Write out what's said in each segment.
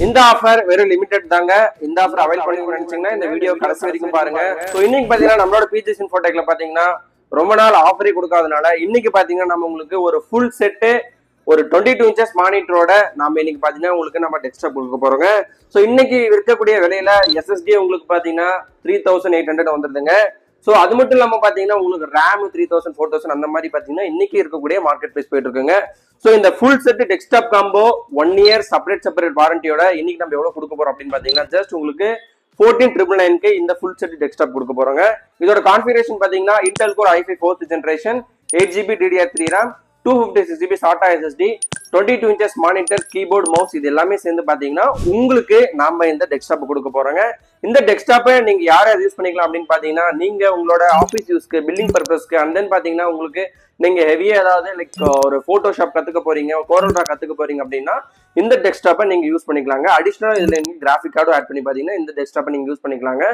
இந்த ஆஃபர் வெறும் லிமிடெட் தாங்க. இந்த ஆஃபர் அவைல் பண்ணி நினைச்சீங்கன்னா இந்த வீடியோ கடைசி வரைக்கும் பாருங்க. ஸோ இன்னைக்கு பாத்தீங்கன்னா நம்மளோட பிஜிஎஸ் இன்ஃபோடெக்ல பாத்தீங்கன்னா ரொம்ப நாள் ஆஃபரே கொடுக்காதனால இன்னைக்கு பாத்தீங்கன்னா நம்ம உங்களுக்கு ஒரு ஃபுல் செட்டு ஒரு 22 இன்ச்சஸ் மானிட்டரோட நாம இன்னைக்கு பாத்தீங்கன்னா உங்களுக்கு நம்ம டெஸ்க்டாப் கொடுக்க போறோங்க. ஸோ இன்னைக்கு இருக்கக்கூடிய விலையில எஸ்எஸ்டி உங்களுக்கு பாத்தீங்கன்னா 3800 வந்துருதுங்க. ஸோ அது மட்டும் இல்லாம பாத்தீங்கன்னா உங்களுக்கு ரேம் 3000 4000 அந்த மாதிரி பாத்தீங்கன்னா இன்னைக்கு இருக்கக்கூடிய மார்க்கெட் பிரைஸ் போயிட்டு இருக்குங்க. ஸோ இந்த full set desktop combo 1 year separate வாரண்டியோட இன்னைக்கு நம்ம எவ்வளவு கொடுக்க போறோம் அப்படின்னு பாத்தீங்கன்னா ஜஸ்ட் உங்களுக்கு 14999 இந்த ஃபுல் செட் டெஸ்க்டாப் கொடுக்க போறோங்க. இதோட கான்ஃபிகரேஷன் பாத்தீங்கன்னா Intel Core i5 4th generation 8GB DDR3 RAM 256GB SATA SSD 22 inches monitor keyboard mouse இது எல்லாமே சேர்ந்து பாத்தீங்கன்னா உங்களுக்கு நாம இந்த டெஸ்க்டாப் கொடுக்க போறோங்க. இந்த டெஸ்க்டாப்பை நீங்க யாரை யூஸ் பண்ணிக்கலாம் அப்படின்னு பாத்தீங்கன்னா நீங்க உங்களோட ஆஃபீஸ் யூஸ்க்கு பில்லிங் பர்பஸ்க்கு அண்ட் தென் பாத்தீங்கன்னா உங்களுக்கு நீங்க ஹெவியா ஏதாவது லைக் ஒரு போட்டோஷாப் கத்துக்க போறீங்க கோரல்ரா கத்துக்க போறீங்க அப்படின்னா இந்த டெஸ்க்டாப்பை நீங்க யூஸ் பண்ணிக்கலாங்க. அடிஷனலா இதுல நீங்க கிராஃபிக் கார்டும் ஆட் பண்ணி பாத்தீங்கன்னா இந்த டெஸ்க்டாப்பை நீங்க யூஸ் பண்ணிக்கலாங்க.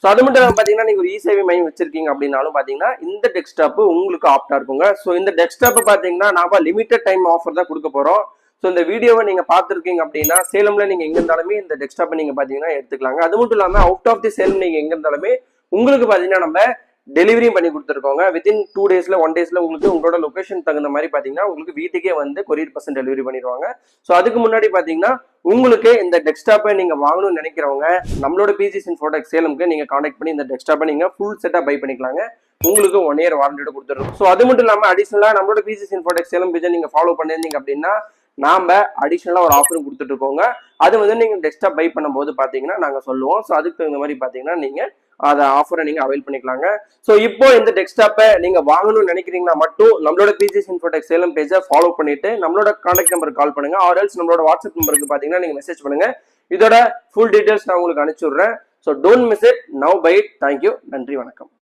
ஸோ அது மட்டும் இல்லாமல் பாத்தீங்கன்னா நீங்க ஒரு இ-சேவை மையம் வச்சிருக்கீங்க அப்படின்னாலும் பாத்தீங்கன்னா இந்த டெஸ்க்டாப் உங்களுக்கு ஆப்டா இருக்குங்க. ஸோ இந்த டெஸ்க்டாப் பாத்தீங்கன்னா நாம லிமிடெட் டைம் ஆஃபர் தான் கொடுக்க போறோம். ஸோ இந்த வீடியோவை நீங்க பாத்துருக்கீங்க அப்படின்னா சேலம்ல நீங்க எங்க இருந்தாலுமே இந்த டெஸ்க்டாப்பை நீங்க பாத்தீங்கன்னா எடுத்துக்கலாங்க. அது மட்டும் இல்லாம அவுட் ஆஃப் தி சேலம் நீங்க எங்க இருந்தாலுமே உங்களுக்கு பாத்தீங்கன்னா நம்ம டெலிவரியும் பண்ணி கொடுத்துருக்கோங்க. வித்தின் 2 டேஸ்ல 1 டேஸ்ல உங்களுக்கு உங்களோட லொகேஷன் தகுந்த மாதிரி பாத்தீங்கன்னா உங்களுக்கு வீட்டுக்கே வந்து கொரியர் பர்சன்ட் டெலிவரி பண்ணிடுவாங்க. ஸோ அதுக்கு முன்னாடி பாத்தீங்கன்னா உங்களுக்கு இந்த டெஸ்க்டாப்பை நீங்க வாங்கணும்னு நினைக்கிறவங்க நம்மளோட பிஜிஎஸ் இன்ஃபோடெக் சேலம்க்கு நீங்க கான்டாக்ட் பண்ணி இந்த டெஸ்க்டாப்பை நீங்க ஃபுல் செட்டா பை பண்ணிக்கலாங்க. உங்களுக்கு 1 இயர் வாரண்டியோட கொடுத்துருக்கோம். ஸோ அது மட்டும் இல்லாம அடிஷனலா நம்மளோட பிஜிஎஸ் இன்ஃபோடெக் சேலம் பேஜை நீங்க ஃபாலோ பண்ணிருந்தீங்க அப்படின்னா நாம அடிஷனலா ஒரு ஆஃபரும் கொடுத்துட்டு இருக்கோங்க. அது வந்து நீங்க டெஸ்க்டாப் பை பண்ணும்போது பாத்தீங்கன்னா நாங்க சொல்லுவோம். ஸோ அதுக்கு தகுந்த மாதிரி பாத்தீங்கன்னா நீங்க அந்த ஆஃபரை நீங்க அவைல் பண்ணிக்கலாங்க. ஸோ இப்போ இந்த டெஸ்க்டாப்பை நீங்க வாங்கணும்னு நினைக்கிறீங்கன்னா மட்டும் நம்மளோட பிஜிஎஸ் இன்ஃபோடெக் சேலம் பேஜை ஃபாலோ பண்ணிட்டு நம்மளோட கான்டாக்ட் நம்பருக்கு கால் பண்ணுங்க. ஆர் எல்ஸ் நம்மளோட வாட்ஸ்அப் நம்பருக்கு பாத்தீங்கன்னா நீங்க மெசேஜ் பண்ணுங்க. இதோட ஃபுல் டீடைல்ஸ் நான் உங்களுக்கு அனுப்பிச்சு விடுறேன். So don't miss it, now buy it. Thank you, நன்றி, வணக்கம்.